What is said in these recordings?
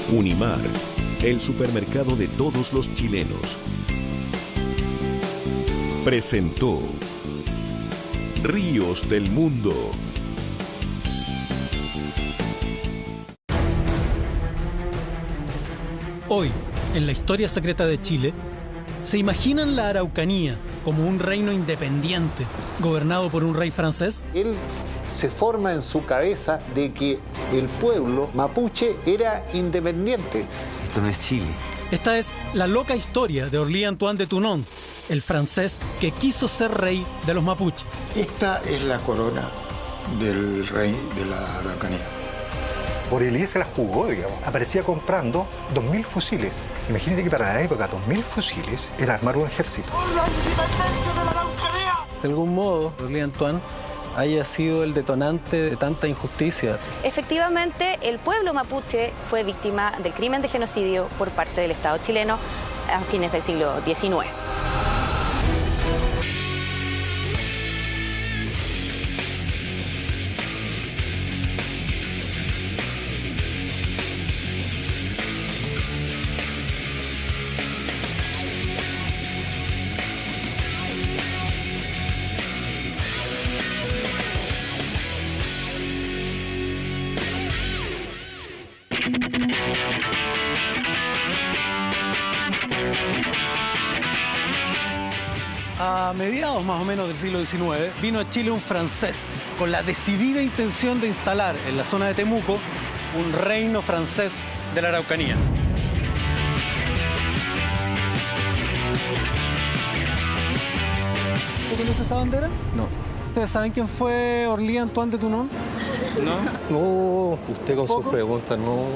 Unimar, el supermercado de todos los chilenos, presentó Ríos del Mundo. Hoy, en la historia secreta de Chile, ¿se imaginan la Araucanía como un reino independiente, gobernado por un rey francés? Él se forma en su cabeza de que el pueblo mapuche era independiente. Esto no es Chile. Esta es la loca historia de Orly Antoine de Toulon, el francés que quiso ser rey de los mapuches. Esta es la corona del rey de la Araucanía. Orly se la jugó, digamos. Aparecía comprando 2.000 fusiles. Imagínate que para la época 2.000 fusiles era armar un ejército. ¡Por la independencia de la Araucanía! De algún modo, Orly Antoine haya sido el detonante de tanta injusticia. Efectivamente, el pueblo mapuche fue víctima del crimen de genocidio por parte del Estado chileno a fines del siglo XIX. A mediados más o menos del siglo XIX, vino a Chile un francés con la decidida intención de instalar en la zona de Temuco un reino francés de la Araucanía. ¿Usted conoce esta bandera? No. ¿Ustedes saben quién fue Orly Antoine de Toulon? No. No, usted con sus preguntas, no.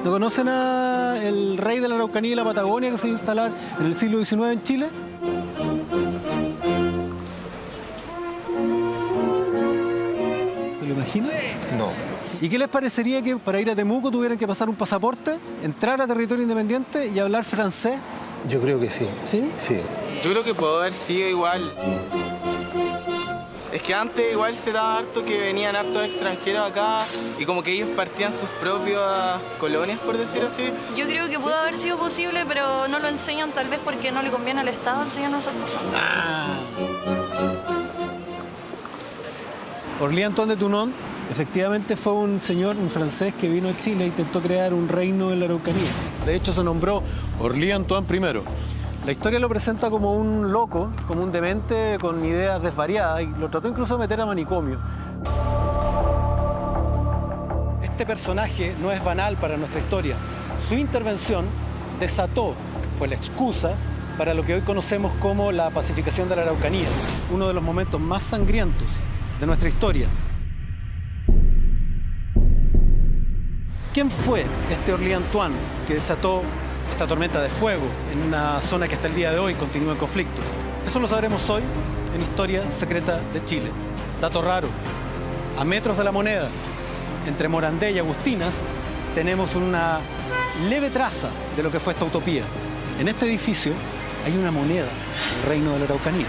¿No conocen al rey de la Araucanía y la Patagonia que se iba a instalar en el siglo XIX en Chile? ¿Se lo imaginan? No. ¿Y qué les parecería que para ir a Temuco tuvieran que pasar un pasaporte, entrar a territorio independiente y hablar francés? Yo creo que sí. ¿Sí? Sí. Yo creo que puede haber sido igual. Es que antes igual se daba harto que venían hartos extranjeros acá y como que ellos partían sus propias colonias, por decir así. Yo creo que pudo haber sido posible, pero no lo enseñan tal vez porque no le conviene al Estado enseñarnos esas cosas. Orly Antoine de Toulon efectivamente fue un señor, un francés que vino a Chile e intentó crear un reino en la Araucanía. De hecho se nombró Orly Antoine I. La historia lo presenta como un loco, como un demente con ideas desvariadas y lo trató incluso de meter a manicomio. Este personaje no es banal para nuestra historia. Su intervención desató, fue la excusa para lo que hoy conocemos como la pacificación de la Araucanía, uno de los momentos más sangrientos de nuestra historia. ¿Quién fue este Orly Antoine que desató esta tormenta de fuego en una zona que hasta el día de hoy continúa en conflicto? Eso lo sabremos hoy en Historia Secreta de Chile. Dato raro: a metros de la Moneda, entre Morandé y Agustinas, tenemos una leve traza de lo que fue esta utopía. En este edificio hay una moneda del reino de la Araucanía.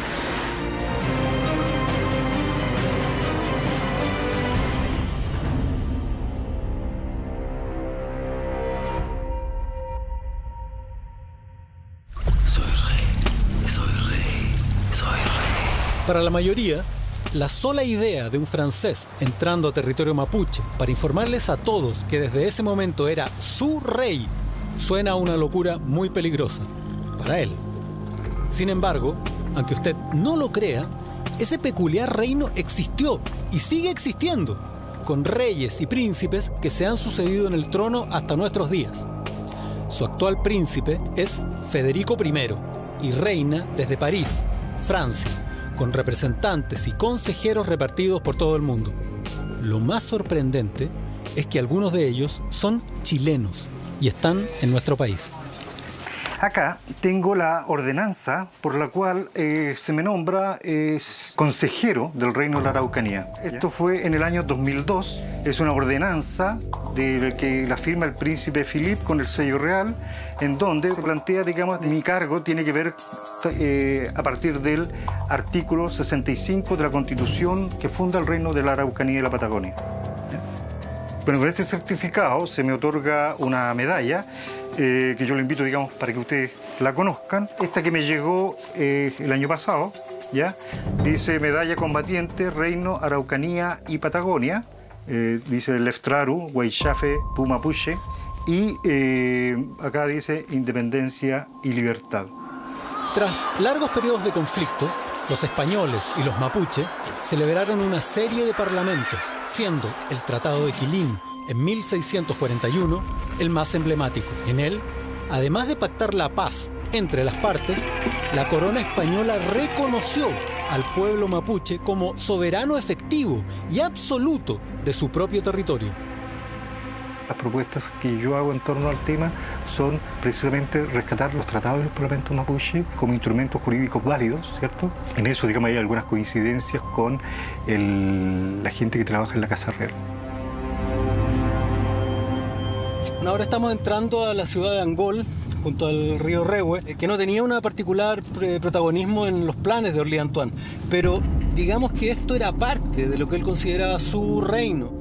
Para la mayoría, la sola idea de un francés entrando a territorio mapuche para informarles a todos que desde ese momento era su rey suena a una locura muy peligrosa para él. Sin embargo, aunque usted no lo crea, ese peculiar reino existió y sigue existiendo, con reyes y príncipes que se han sucedido en el trono hasta nuestros días. Su actual príncipe es Federico I y reina desde París, Francia, con representantes y consejeros repartidos por todo el mundo. Lo más sorprendente es que algunos de ellos son chilenos y están en nuestro país. Acá tengo la ordenanza por la cual se me nombra consejero del Reino de la Araucanía. Esto fue en el año 2002. Es una ordenanza de que la firma el príncipe Philippe con el sello real, en donde plantea, digamos, mi cargo tiene que ver a partir del artículo 65 de la Constitución que funda el Reino de la Araucanía y la Patagonia. Bueno, con este certificado se me otorga una medalla que yo le invito, digamos, para que ustedes la conozcan. Esta que me llegó el año pasado, ¿ya? Dice Medalla Combatiente, Reino, Araucanía y Patagonia. Dice Leftraru, Guaychafe, Pumapuche. Y acá dice Independencia y Libertad. Tras largos periodos de conflicto, los españoles y los mapuche celebraron una serie de parlamentos, siendo el Tratado de Quilín en 1641 el más emblemático. En él, además de pactar la paz entre las partes, la corona española reconoció al pueblo mapuche como soberano efectivo y absoluto de su propio territorio. Las propuestas que yo hago en torno al tema son precisamente rescatar los tratados de los parlamentos mapuche como instrumentos jurídicos válidos, ¿cierto? En eso, digamos, hay algunas coincidencias con la gente que trabaja en la Casa Real. Ahora estamos entrando a la ciudad de Angol, junto al río Rehue, que no tenía un particular protagonismo en los planes de Orly Antoine, pero digamos que esto era parte de lo que él consideraba su reino.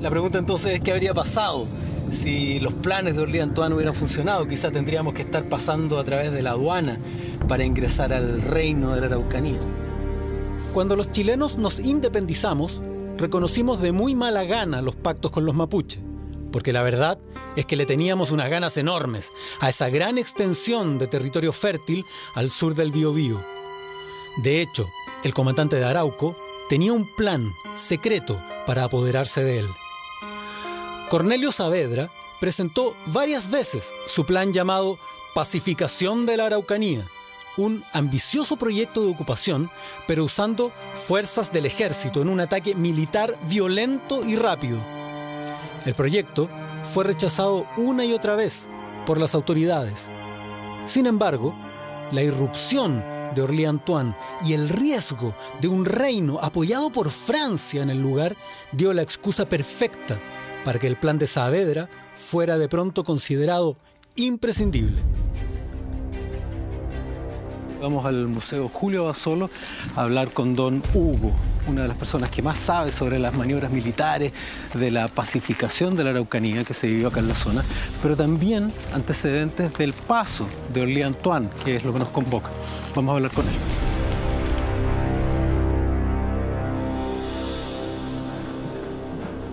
La pregunta entonces es qué habría pasado si los planes de Orly Antoine hubieran funcionado. Quizá tendríamos que estar pasando a través de la aduana para ingresar al reino de la Araucanía. Cuando los chilenos nos independizamos, reconocimos de muy mala gana los pactos con los mapuche, porque la verdad es que le teníamos unas ganas enormes a esa gran extensión de territorio fértil al sur del Biobío. De hecho, el comandante de Arauco tenía un plan secreto para apoderarse de él. Cornelio Saavedra presentó varias veces su plan llamado Pacificación de la Araucanía, un ambicioso proyecto de ocupación, pero usando fuerzas del ejército en un ataque militar violento y rápido. El proyecto fue rechazado una y otra vez por las autoridades. Sin embargo, la irrupción de Orly Antoine y el riesgo de un reino apoyado por Francia en el lugar dio la excusa perfecta para que el plan de Saavedra fuera de pronto considerado imprescindible. Vamos al Museo Julio Basolo a hablar con don Hugo, una de las personas que más sabe sobre las maniobras militares de la pacificación de la Araucanía que se vivió acá en la zona, pero también antecedentes del paso de Orly Antoine, que es lo que nos convoca. Vamos a hablar con él.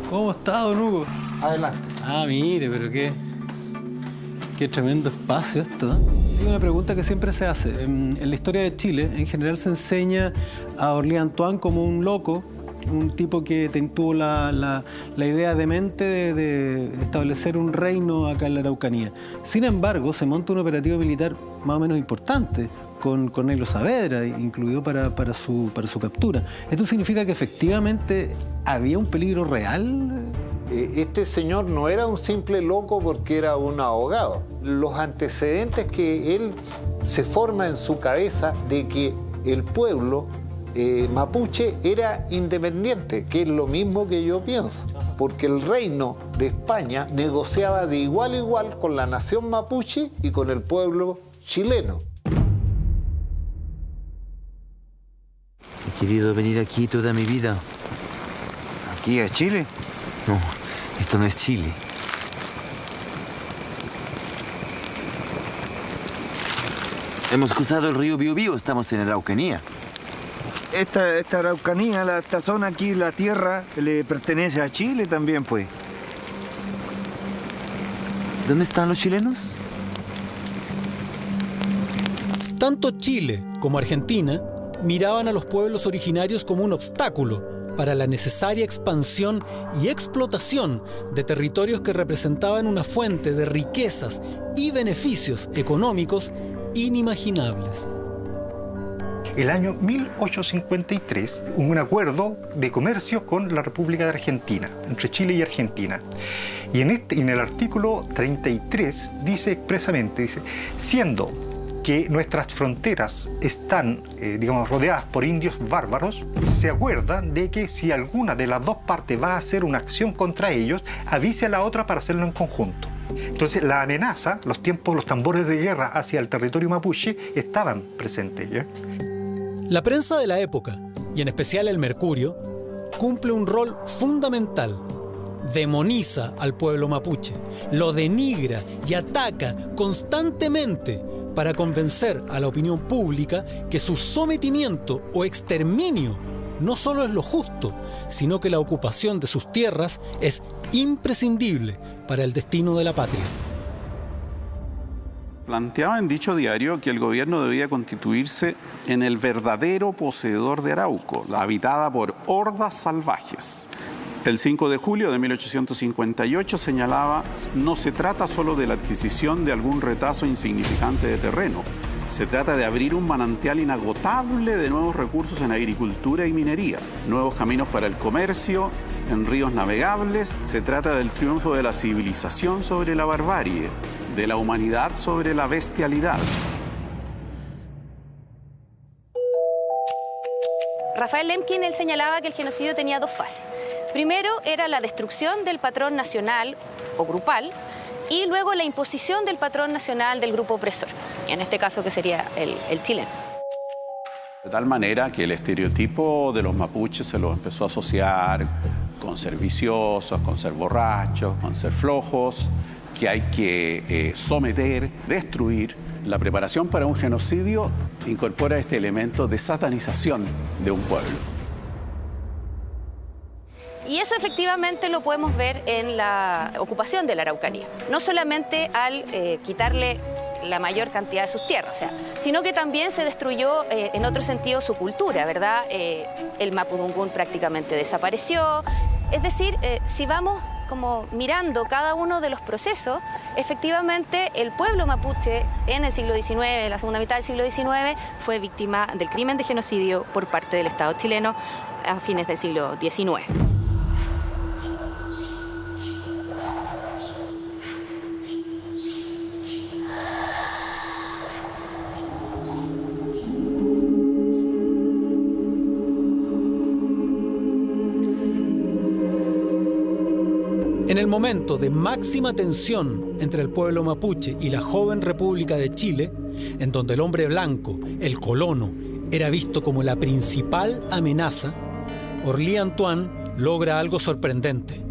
¿Cómo está, don Hugo? Adelante. Ah, mire, pero qué tremendo espacio esto, ¿eh? Hay una pregunta que siempre se hace. En la historia de Chile, en general se enseña a Orly Antoine como un loco, un tipo que tuvo la idea demente de establecer un reino acá en la Araucanía. Sin embargo, se monta un operativo militar más o menos importante con Cornelio Saavedra, incluido para su captura. ¿Esto significa que efectivamente había un peligro real? Este señor no era un simple loco porque era un abogado. Los antecedentes que él se forma en su cabeza de que el pueblo mapuche era independiente, que es lo mismo que yo pienso, porque el reino de España negociaba de igual a igual con la nación mapuche y con el pueblo chileno. He querido venir aquí toda mi vida. ¿Aquí a Chile? No, esto no es Chile. Hemos cruzado el río Biobío, estamos en Araucanía. Esta Araucanía, esta zona aquí, la tierra, le pertenece a Chile también, pues. ¿Dónde están los chilenos? Tanto Chile como Argentina miraban a los pueblos originarios como un obstáculo para la necesaria expansión y explotación de territorios que representaban una fuente de riquezas y beneficios económicos inimaginables. el año 1853 un acuerdo de comercio con la República de Argentina, entre Chile y Argentina. Y en el artículo 33 dice expresamente, dice, siendo que nuestras fronteras están, rodeadas por indios bárbaros, se acuerda de que si alguna de las dos partes va a hacer una acción contra ellos, avise a la otra para hacerlo en conjunto. Entonces la amenaza, los tambores de guerra hacia el territorio mapuche estaban presentes, ¿ya? La prensa de la época, y en especial el Mercurio, cumple un rol fundamental. Demoniza al pueblo mapuche, lo denigra y ataca constantemente para convencer a la opinión pública que su sometimiento o exterminio no solo es lo justo, sino que la ocupación de sus tierras es imprescindible para el destino de la patria. Planteaba en dicho diario que el gobierno debía constituirse en el verdadero poseedor de Arauco, la habitada por hordas salvajes. El 5 de julio de 1858 señalaba: no se trata solo de la adquisición de algún retazo insignificante de terreno, se trata de abrir un manantial inagotable de nuevos recursos en agricultura y minería, nuevos caminos para el comercio, en ríos navegables. Se trata del triunfo de la civilización sobre la barbarie, de la humanidad sobre la bestialidad. Rafael Lemkin, él señalaba que el genocidio tenía dos fases. Primero era la destrucción del patrón nacional o grupal y luego la imposición del patrón nacional del grupo opresor, en este caso que sería el chileno. De tal manera que el estereotipo de los mapuches se lo empezó a asociar con ser viciosos, con ser borrachos, con ser flojos, que hay que someter, destruir. La preparación para un genocidio incorpora este elemento de satanización de un pueblo. Y eso efectivamente lo podemos ver en la ocupación de la Araucanía. No solamente al quitarle la mayor cantidad de sus tierras, sino que también se destruyó en otro sentido su cultura, ¿verdad? El mapudungún prácticamente desapareció. Es decir, si vamos como mirando cada uno de los procesos, efectivamente el pueblo mapuche en el siglo XIX, en la segunda mitad del siglo XIX, fue víctima del crimen de genocidio por parte del Estado chileno a fines del siglo XIX. En el momento de máxima tensión entre el pueblo mapuche y la joven República de Chile, en donde el hombre blanco, el colono, era visto como la principal amenaza, Orly Antoine logra algo sorprendente.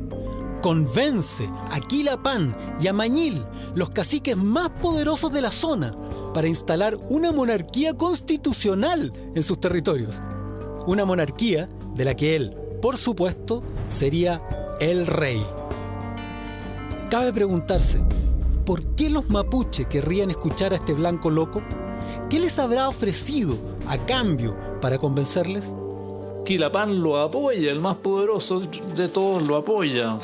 Convence a Quilapán y a Mañil, los caciques más poderosos de la zona, para instalar una monarquía constitucional en sus territorios. Una monarquía de la que él, por supuesto, sería el rey. Cabe preguntarse, ¿por qué los mapuches querrían escuchar a este blanco loco? ¿Qué les habrá ofrecido a cambio para convencerles? Quilapán lo apoya, el más poderoso de todos lo apoya.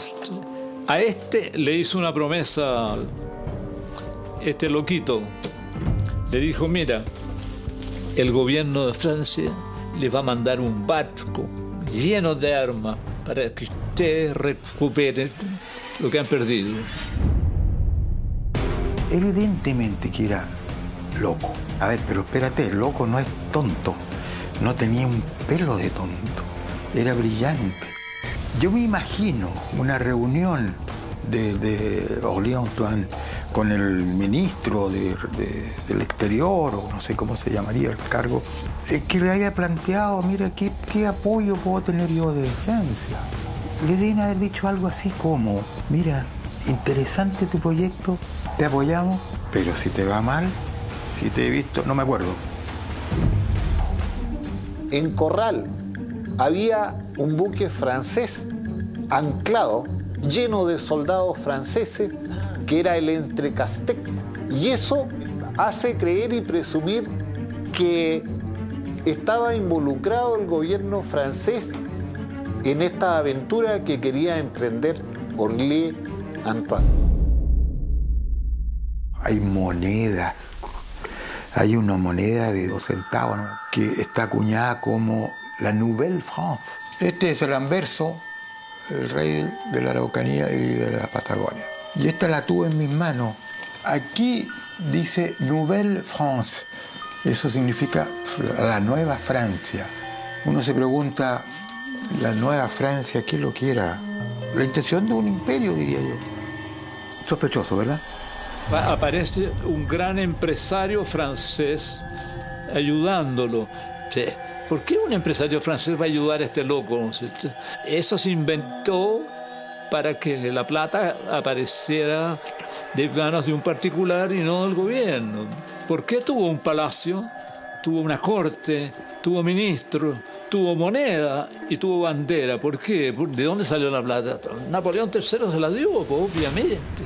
A este le hizo una promesa, este loquito. Le dijo, mira, el gobierno de Francia le va a mandar un barco lleno de armas para que ustedes recuperen lo que han perdido. Evidentemente que era loco. A ver, pero espérate, el loco no es tonto. No tenía un pelo de tonto. Era brillante. Yo me imagino una reunión de Orly Antoine con el ministro del exterior, o no sé cómo se llamaría el cargo, que le haya planteado, mira, ¿qué apoyo puedo tener yo de Francia? Le deben haber dicho algo así como, mira, interesante tu proyecto, te apoyamos, pero si te va mal, si te he visto, no me acuerdo. En Corral había un buque francés anclado, lleno de soldados franceses, que era el Entrecastec. Y eso hace creer y presumir que estaba involucrado el gobierno francés en esta aventura que quería emprender Orly Antoine. Hay monedas, Hay una moneda de 2 centavos, ¿no?, que está acuñada como la Nouvelle France. Este es el anverso, el rey de la Araucanía y de la Patagonia. Y esta la tuve en mis manos. Aquí dice Nouvelle France. Eso significa la Nueva Francia. Uno se pregunta, la Nueva Francia, ¿qué es lo que era? La intención de un imperio, diría yo. Sospechoso, ¿verdad? Aparece un gran empresario francés ayudándolo. Sí. ¿Por qué un empresario francés va a ayudar a este loco? Eso se inventó para que la plata apareciera de manos de un particular y no del gobierno. ¿Por qué tuvo un palacio? Tuvo una corte, tuvo ministro, tuvo moneda y tuvo bandera. ¿Por qué? ¿De dónde salió la plata? Napoleón III se la dio, obviamente.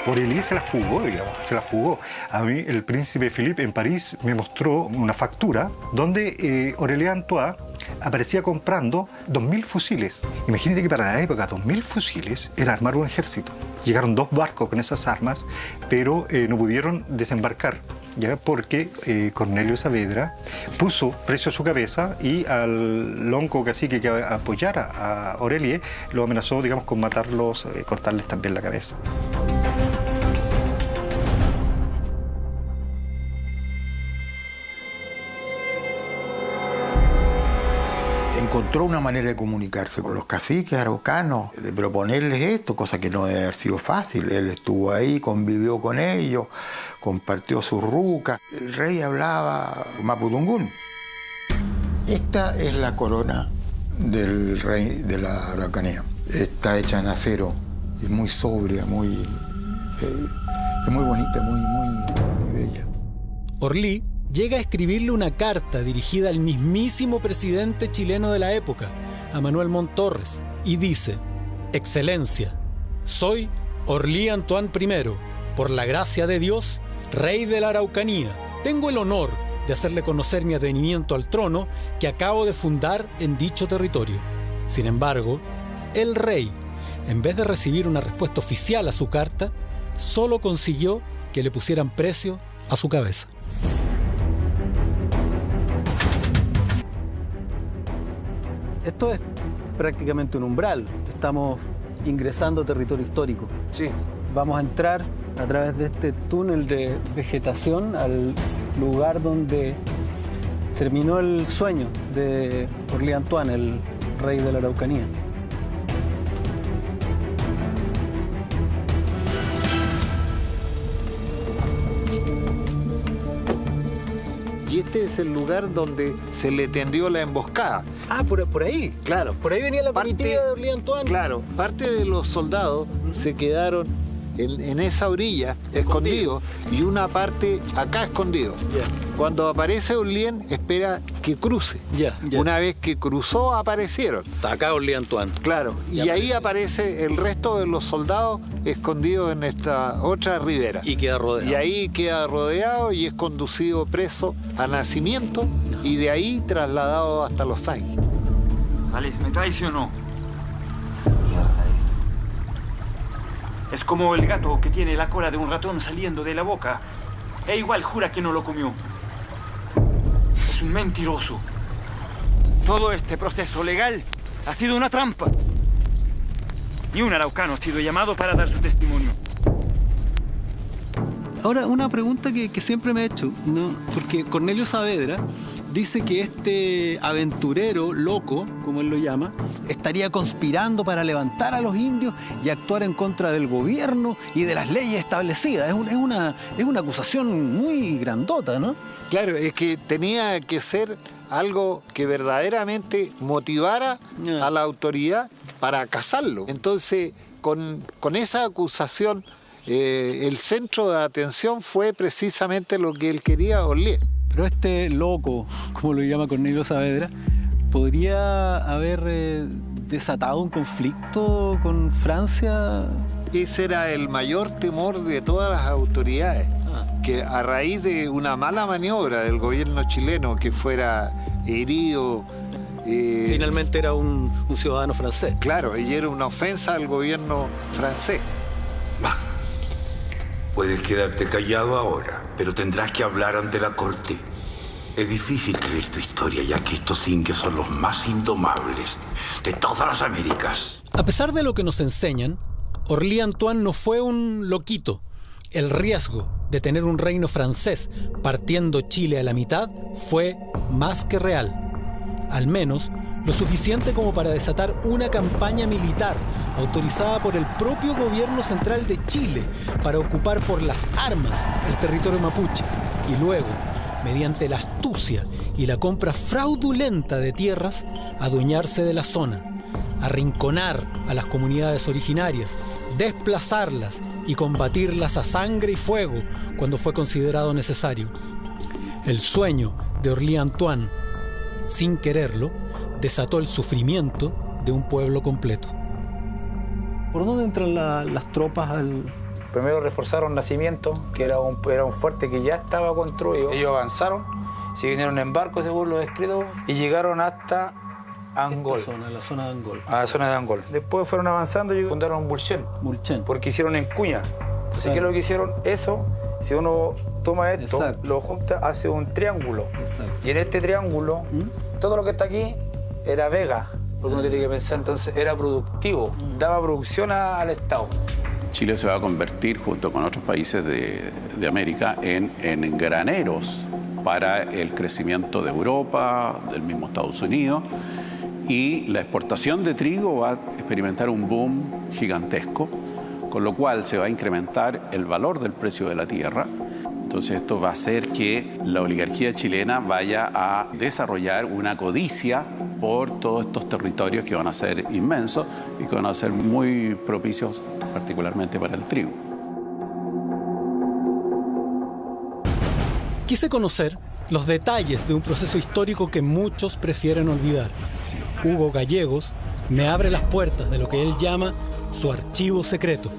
Aurelie se la jugó, digamos, se la jugó. A mí el príncipe Philippe en París me mostró una factura donde Aurelie Antoine aparecía comprando 2.000 fusiles. Imagínate que para la época 2.000 fusiles era armar un ejército. Llegaron 2 barcos con esas armas, pero no pudieron desembarcar, ¿ya? Porque Cornelio Saavedra puso precio a su cabeza y al lonco cacique que apoyara a Aurelie lo amenazó, digamos, con matarlos, cortarles también la cabeza. Encontró una manera de comunicarse con los caciques araucanos, de proponerles esto, cosa que no debe haber sido fácil. Él estuvo ahí, convivió con ellos, compartió su ruca. El rey hablaba mapudungún. Esta es la corona del rey de la Araucanía. Está hecha en acero, es muy sobria, es muy bonita, muy bella. Orly llega a escribirle una carta dirigida al mismísimo presidente chileno de la época, a Manuel Montt Torres, y dice: Excelencia, soy Orly Antoine I, por la gracia de Dios, rey de la Araucanía. Tengo el honor de hacerle conocer mi advenimiento al trono que acabo de fundar en dicho territorio. Sin embargo, el rey, en vez de recibir una respuesta oficial a su carta, solo consiguió que le pusieran precio a su cabeza. Esto es prácticamente un umbral. Estamos ingresando a territorio histórico. Sí. Vamos a entrar a través de este túnel de vegetación al lugar donde terminó el sueño de Orly Antoine, el rey de la Araucanía. Y este es el lugar donde se le tendió la emboscada. Ah, por ahí. Claro. Por ahí venía la comitiva de Orly Antoine. Claro, parte de los soldados se quedaron en esa orilla, escondidos, y una parte acá escondidos. Yeah. Cuando aparece Orly, espera que cruce. Yeah. Una vez que cruzó, aparecieron. Está acá Orly Antoine. Claro, y ahí aparece el resto de los soldados escondidos en esta otra ribera. Y queda rodeado. Y ahí queda rodeado y es conducido preso a Nacimiento y de ahí trasladado hasta Los Ángeles. Alex, ¿me traicionó? Es como el gato que tiene la cola de un ratón saliendo de la boca. E igual jura que no lo comió. Es un mentiroso. Todo este proceso legal ha sido una trampa. Y un araucano ha sido llamado para dar su testimonio. Ahora, una pregunta que siempre me he hecho, ¿no? Porque Cornelio Saavedra dice que este aventurero loco, como él lo llama, estaría conspirando para levantar a los indios y actuar en contra del gobierno y de las leyes establecidas. Es una acusación muy grandota, ¿no? Claro, es que tenía que ser algo que verdaderamente motivara a la autoridad para cazarlo. Entonces, con esa acusación, el centro de atención fue precisamente lo que él quería, Orly. Pero este loco, como lo llama Cornelio Saavedra, ¿podría haber desatado un conflicto con Francia? Ese era el mayor temor de todas las autoridades, que a raíz de una mala maniobra del gobierno chileno que fuera herido... Finalmente era un ciudadano francés. Claro, y era una ofensa al gobierno francés. Puedes quedarte callado ahora, pero tendrás que hablar ante la corte. Es difícil creer tu historia, ya que estos indios son los más indomables de todas las Américas. A pesar de lo que nos enseñan, Orly Antoine no fue un loquito. El riesgo de tener un reino francés partiendo Chile a la mitad fue más que real. Al menos lo suficiente como para desatar una campaña militar autorizada por el propio gobierno central de Chile para ocupar por las armas el territorio mapuche y luego, mediante la astucia y la compra fraudulenta de tierras, adueñarse de la zona, arrinconar a las comunidades originarias, desplazarlas y combatirlas a sangre y fuego cuando fue considerado necesario. El sueño de Orly Antoine, sin quererlo, desató el sufrimiento de un pueblo completo. ¿Por dónde entran las tropas al...? Primero reforzaron Nacimiento, que era un fuerte que ya estaba construido. Ellos avanzaron, se vinieron en barco, según lo descrito, y llegaron hasta Angol. La zona de Angol. A la zona de Angol. Después fueron avanzando y fundaron Mulchen. Porque hicieron en cuña. Entonces, ¿qué es lo que hicieron? Eso, si uno toma esto, lo junta, hace un triángulo. Y en este triángulo, todo lo que está aquí era vega. Porque uno tiene que pensar, entonces era productivo, daba producción al Estado. Chile se va a convertir, junto con otros países de América, en graneros para el crecimiento de Europa, del mismo Estados Unidos, y la exportación de trigo va a experimentar un boom gigantesco, con lo cual se va a incrementar el valor del precio de la tierra. Entonces esto va a hacer que la oligarquía chilena vaya a desarrollar una codicia por todos estos territorios que van a ser inmensos y que van a ser muy propicios particularmente para el trigo. Quise conocer los detalles de un proceso histórico que muchos prefieren olvidar. Hugo Gallegos me abre las puertas de lo que él llama su archivo secreto,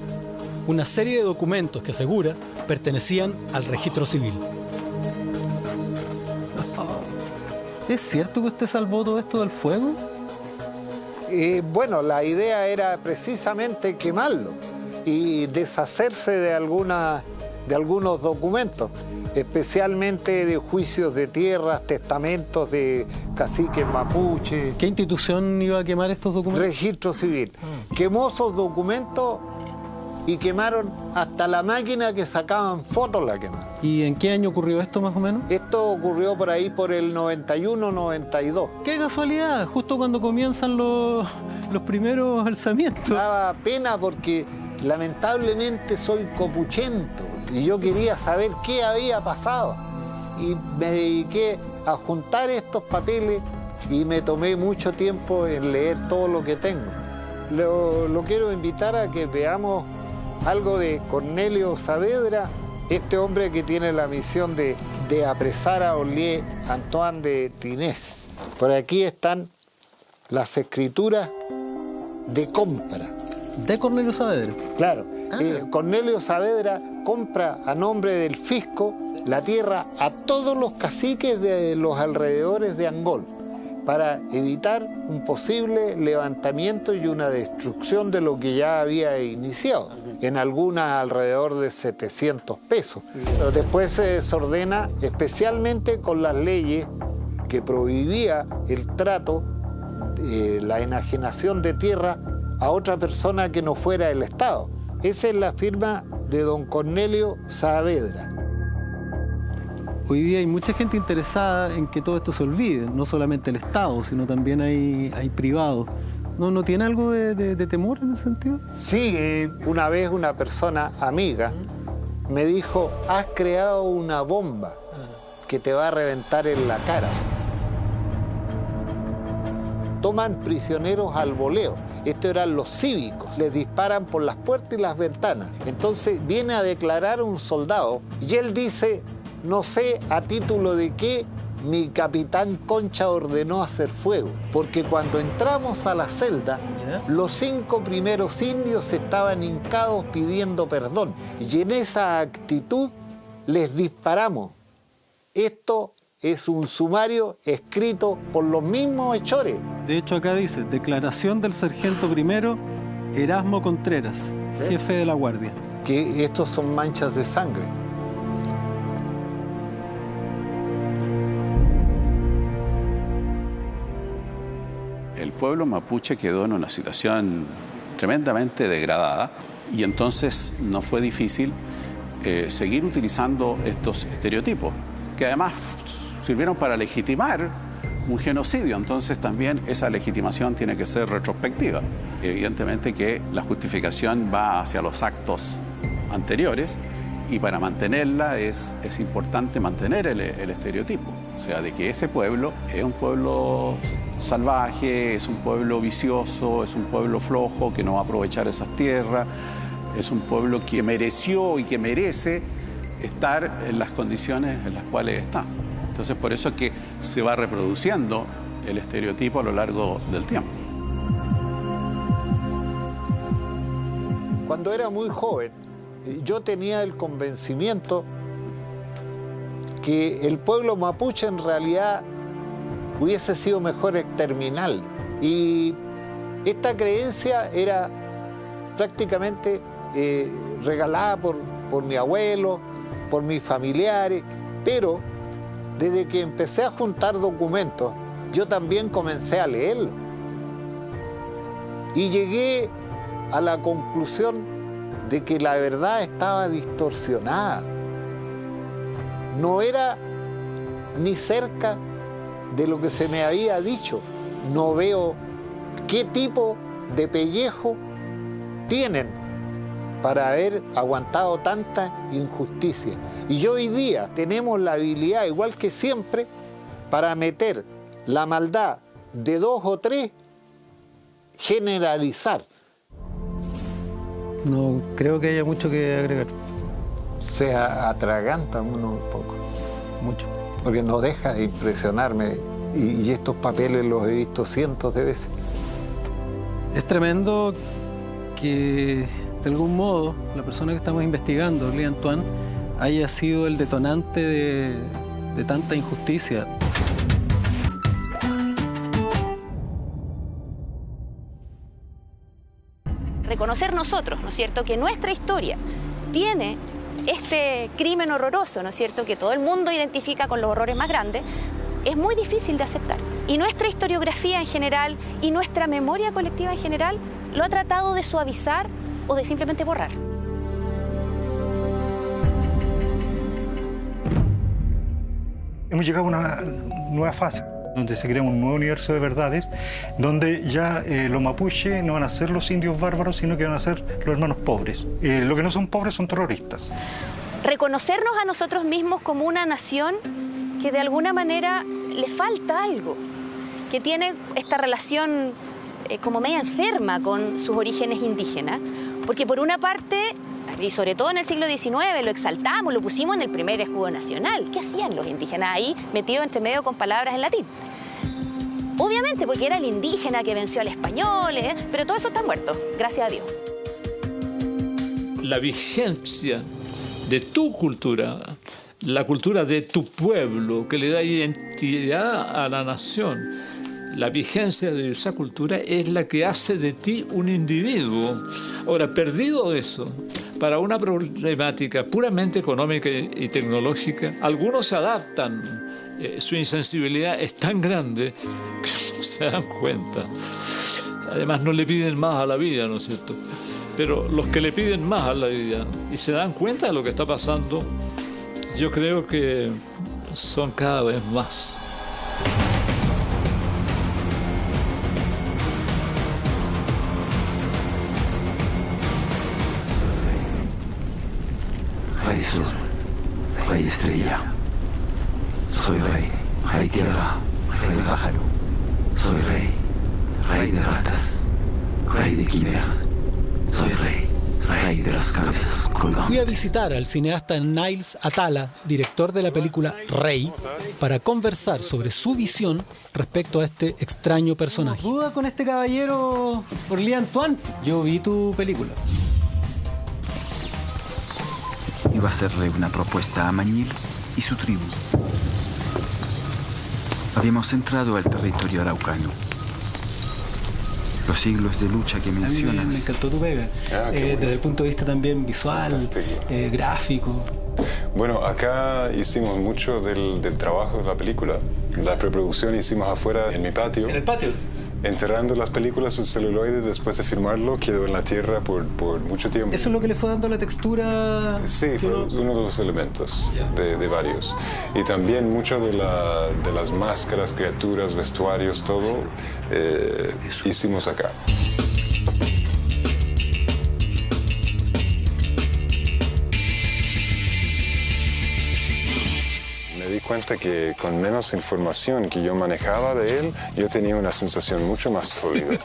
una serie de documentos que asegura pertenecían al registro civil. ¿Es cierto que usted salvó todo esto del fuego? Bueno, la idea era precisamente quemarlo y deshacerse de algunos documentos, especialmente de juicios de tierras, testamentos de caciques mapuche. ¿Qué institución iba a quemar estos documentos? Registro Civil. Quemó esos documentos y quemaron hasta la máquina que sacaban fotos, la quemaron. ¿Y en qué año ocurrió esto más o menos? Esto ocurrió por ahí por el 91-92. ¡Qué casualidad! Justo cuando comienzan los primeros alzamientos. Daba pena porque lamentablemente soy copuchento y yo quería saber qué había pasado. Y me dediqué a juntar estos papeles y me tomé mucho tiempo en leer todo lo que tengo. Lo quiero invitar a que veamos algo de Cornelio Saavedra, este hombre que tiene la misión de apresar a Orly Antoine de Tinés. Por aquí están las escrituras de compra. ¿De Cornelio Saavedra? Claro. Cornelio Saavedra compra a nombre del fisco la tierra a todos los caciques de los alrededores de Angol para evitar un posible levantamiento y una destrucción de lo que ya había iniciado, en algunas alrededor de 700 pesos. Pero después se desordena especialmente con las leyes que prohibía el trato, la enajenación de tierra a otra persona que no fuera el Estado. Esa es la firma de don Cornelio Saavedra. Hoy día hay mucha gente interesada en que todo esto se olvide, no solamente el Estado, sino también hay privados. ¿No tiene algo de temor en ese sentido? Sí, una vez una persona amiga me dijo, has creado una bomba que te va a reventar en la cara. Toman prisioneros al voleo. Estos eran los cívicos, les disparan por las puertas y las ventanas. Entonces viene a declarar un soldado y él dice, no sé a título de qué mi capitán Concha ordenó hacer fuego, porque cuando entramos a la celda, los 5 primeros indios estaban hincados pidiendo perdón y en esa actitud les disparamos. Esto es un sumario escrito por los mismos hechores. De hecho, acá dice, declaración del sargento primero Erasmo Contreras, jefe de la guardia. que estos son manchas de sangre. El pueblo mapuche quedó en una situación tremendamente degradada y entonces no fue difícil seguir utilizando estos estereotipos, que además sirvieron para legitimar un genocidio. Entonces también esa legitimación tiene que ser retrospectiva. Evidentemente que la justificación va hacia los actos anteriores y para mantenerla es importante mantener el estereotipo. O sea, de que ese pueblo es un pueblo salvaje, es un pueblo vicioso, es un pueblo flojo que no va a aprovechar esas tierras, es un pueblo que mereció y que merece estar en las condiciones en las cuales está. Entonces, por eso es que se va reproduciendo el estereotipo a lo largo del tiempo. Cuando era muy joven, yo tenía el convencimiento que el pueblo mapuche en realidad hubiese sido mejor exterminarlo. Y esta creencia era prácticamente regalada por mi abuelo, por mis familiares, pero desde que empecé a juntar documentos, yo también comencé a leerlos. Y llegué a la conclusión de que la verdad estaba distorsionada. No era ni cerca de lo que se me había dicho. No veo qué tipo de pellejo tienen para haber aguantado tanta injusticia. Y yo hoy día tenemos la habilidad, igual que siempre, para meter la maldad de 2 o 3, generalizar. No creo que haya mucho que agregar. Se atraganta uno un poco. Mucho. Porque no deja de impresionarme. Y estos papeles los he visto cientos de veces. Es tremendo que, de algún modo, la persona que estamos investigando, Lee Antoine, haya sido el detonante de tanta injusticia. Reconocer nosotros, ¿no es cierto?, que nuestra historia tiene este crimen horroroso, ¿no es cierto?, que todo el mundo identifica con los horrores más grandes, es muy difícil de aceptar. Y nuestra historiografía en general y nuestra memoria colectiva en general lo ha tratado de suavizar o de simplemente borrar. Hemos llegado a una nueva fase donde se crea un nuevo universo de verdades, donde ya los mapuches no van a ser los indios bárbaros, sino que van a ser los hermanos pobres. Los que no son pobres son terroristas. Reconocernos a nosotros mismos como una nación que de alguna manera le falta algo, que tiene esta relación como media enferma con sus orígenes indígenas, porque por una parte, y sobre todo en el siglo XIX, lo exaltamos, lo pusimos en el primer escudo nacional. ¿Qué hacían los indígenas ahí, metidos entre medio con palabras en latín? Obviamente, porque era el indígena que venció al español, pero todo eso está muerto, gracias a Dios. La vigencia de tu cultura, la cultura de tu pueblo, que le da identidad a la nación, la vigencia de esa cultura es la que hace de ti un individuo. Ahora, perdido eso, para una problemática puramente económica y tecnológica, algunos se adaptan. Su insensibilidad es tan grande que no se dan cuenta. Además, no le piden más a la vida, ¿no es cierto? Pero los que le piden más a la vida y se dan cuenta de lo que está pasando, yo creo que son cada vez más. Rey Sol, Rey Estrella. Soy rey, rey tierra, rey pájaro. Soy rey, rey de ratas, rey de quimeras. Soy rey, rey de las cabezas colgantes. Fui a visitar al cineasta Niles Atala, director de la película Rey, para conversar sobre su visión respecto a este extraño personaje. ¿Duda con este caballero por Lee Antoine? Yo vi tu película. Iba a hacerle una propuesta a Mañil y su tribu. Habíamos entrado al territorio araucano. Los siglos de lucha que mencionas. A mí me encantó tu pega. Desde el punto de vista también visual, gráfico. Bueno, acá hicimos mucho del trabajo de la película. La preproducción hicimos afuera en mi patio. ¿En el patio? Enterrando las películas en celuloide después de filmarlo, quedó en la tierra por mucho tiempo. ¿Eso es lo que le fue dando la textura? Sí, fue uno de los elementos de varios. Y también mucho de las máscaras, criaturas, vestuarios, todo hicimos acá. Me di cuenta que con menos información que yo manejaba de él, yo tenía una sensación mucho más sólida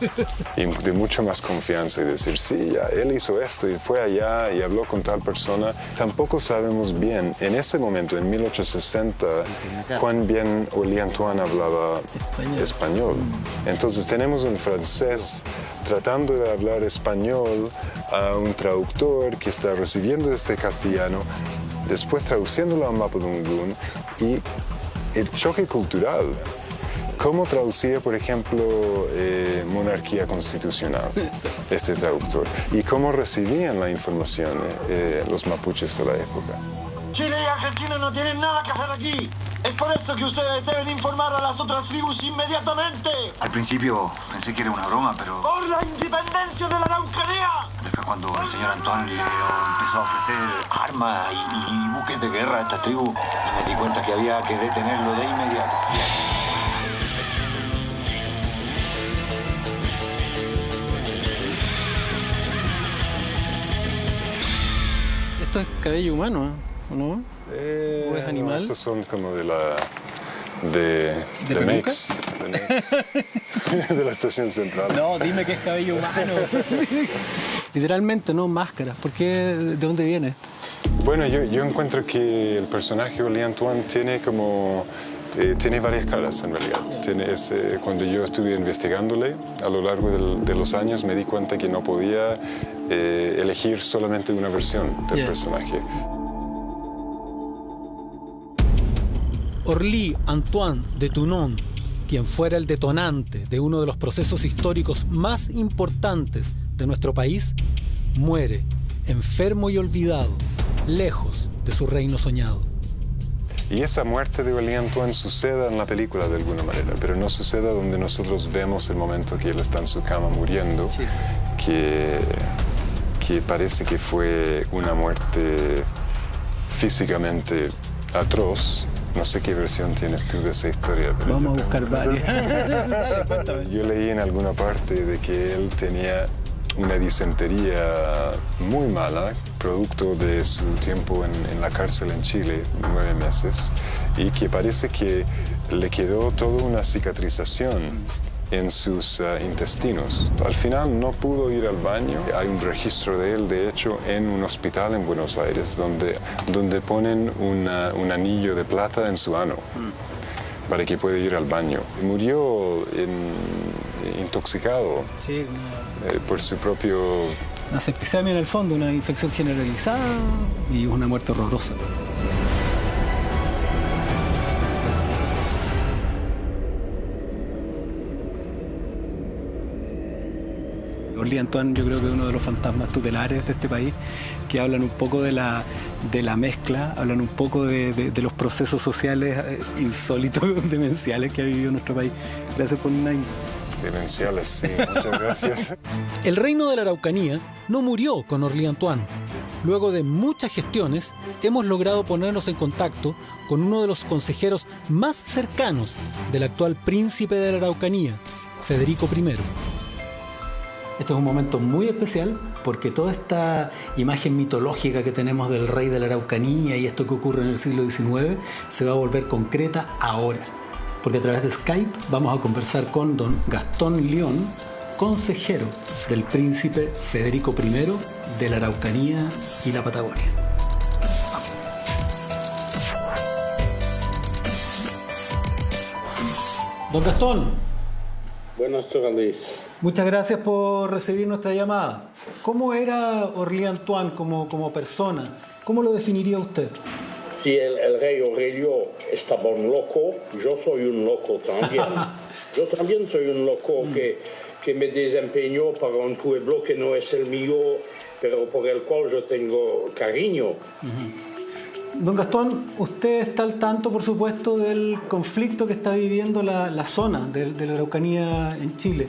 y de mucha más confianza y decir, sí, ya, él hizo esto y fue allá y habló con tal persona. Tampoco sabemos bien, en ese momento, en 1860, cuán bien Orly Antoine hablaba español. Entonces tenemos un francés tratando de hablar español a un traductor que está recibiendo este castellano, después traduciéndolo a Mapudungun, y el choque cultural. ¿Cómo traducía, por ejemplo, monarquía constitucional este traductor? ¿Y cómo recibían la información los mapuches de la época? Chile y Argentina no tienen nada que hacer aquí. Es por esto que ustedes deben informar a las otras tribus inmediatamente. Al principio pensé que era una broma, pero... ¡Por la independencia de la Araucanía! Después cuando el señor Antoine empezó a ofrecer armas y buques de guerra a esta tribu, me di cuenta que había que detenerlo de inmediato. Esto es cabello humano, ¿no? ¿O es animal? No, estos son como de la... de Mex. De la estación central. No, dime que es cabello humano. Literalmente, no máscaras. ¿Por qué? ¿De dónde viene esto? Bueno, yo encuentro que el personaje Orly Antoine tiene como... tiene varias caras, en realidad. Cuando yo estuve investigándole, a lo largo de los años, me di cuenta que no podía elegir solamente una versión del personaje. Orly Antoine de Toulon, quien fuera el detonante de uno de los procesos históricos más importantes de nuestro país, muere enfermo y olvidado, lejos de su reino soñado. Y esa muerte de Orly Antoine sucede en la película de alguna manera, pero no sucede donde nosotros vemos el momento que él está en su cama muriendo, sí, que parece que fue una muerte físicamente atroz. No sé qué versión tienes tú de esa historia. Pero vamos a buscar varias. Yo leí en alguna parte de que él tenía una disentería muy mala, producto de su tiempo en la cárcel en Chile, 9 meses, y que parece que le quedó toda una cicatrización en sus intestinos. Al final no pudo ir al baño. Hay un registro de él, de hecho, en un hospital en Buenos Aires, donde ponen un anillo de plata en su ano para que pueda ir al baño. Murió intoxicado por su propio... Una septicemia en el fondo, una infección generalizada y una muerte horrorosa. Orly Antoine, yo creo que es uno de los fantasmas tutelares de este país, que hablan un poco de la mezcla, hablan un poco de los procesos sociales insólitos, demenciales que ha vivido nuestro país. Gracias por una... Demenciales, sí, muchas gracias. El reino de la Araucanía no murió con Orly Antoine. Luego de muchas gestiones, hemos logrado ponernos en contacto con uno de los consejeros más cercanos del actual príncipe de la Araucanía, Federico I. Este es un momento muy especial porque toda esta imagen mitológica que tenemos del rey de la Araucanía y esto que ocurre en el siglo XIX se va a volver concreta ahora. Porque a través de Skype vamos a conversar con don Gastón León, consejero del príncipe Federico I de la Araucanía y la Patagonia. Don Gastón. Buenas tardes. Muchas gracias por recibir nuestra llamada. ¿Cómo era Orly Antoine como persona? ¿Cómo lo definiría usted? Si el rey Aurelio estaba un loco, yo soy un loco también. Yo también soy un loco que que me desempeño para un pueblo que no es el mío, pero por el cual yo tengo cariño. Don Gastón, usted está al tanto, por supuesto, del conflicto que está viviendo la zona de la Araucanía en Chile.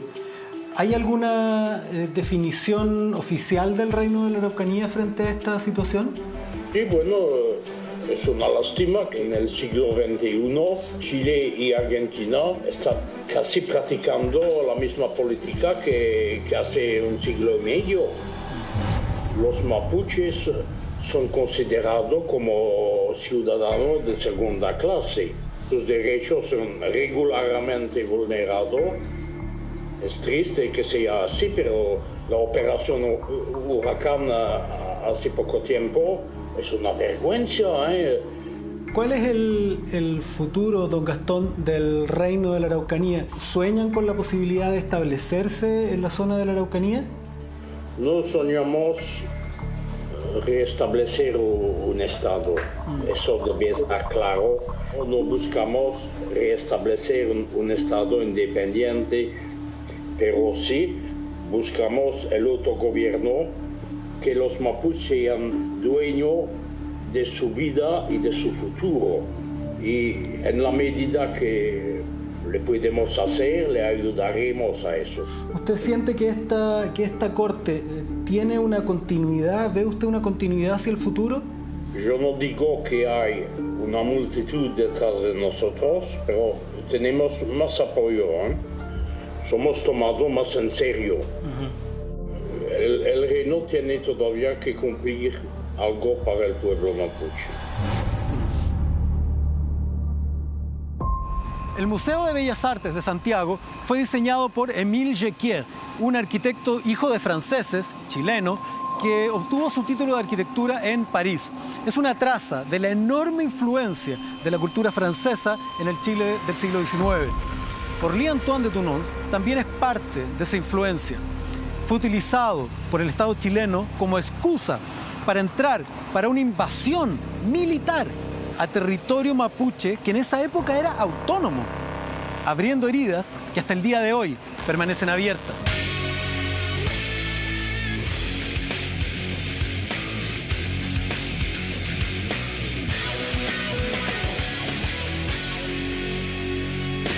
¿Hay alguna definición oficial del Reino de la Araucanía frente a esta situación? Sí, bueno, es una lástima que en el siglo XXI Chile y Argentina están casi practicando la misma política que hace un siglo y medio. Los mapuches son considerados como ciudadanos de segunda clase. Sus derechos son regularmente vulnerados. Es triste que sea así, pero la operación Huracán hace poco tiempo es una vergüenza. ¿Cuál es el futuro, don Gastón, del Reino de la Araucanía? ¿Sueñan con la posibilidad de establecerse en la zona de la Araucanía? No soñamos restablecer un Estado. Eso debe estar claro. No buscamos restablecer un Estado independiente, pero sí buscamos el autogobierno, que los mapuches sean dueños de su vida y de su futuro. Y en la medida que le podemos hacer, le ayudaremos a eso. ¿Usted siente que esta corte tiene una continuidad? ¿Ve usted una continuidad hacia el futuro? Yo no digo que hay una multitud detrás de nosotros, pero tenemos más apoyo, Somos tomados más en serio. El reino tiene todavía que cumplir algo para el pueblo mapuche. El Museo de Bellas Artes de Santiago fue diseñado por Émile Jecquier, un arquitecto hijo de franceses, chileno, que obtuvo su título de arquitectura en París. Es una traza de la enorme influencia de la cultura francesa en el Chile del siglo XIX. Orly-Antoine de Tournons también es parte de esa influencia. Fue utilizado por el Estado chileno como excusa para entrar para una invasión militar a territorio mapuche que en esa época era autónomo, abriendo heridas que hasta el día de hoy permanecen abiertas.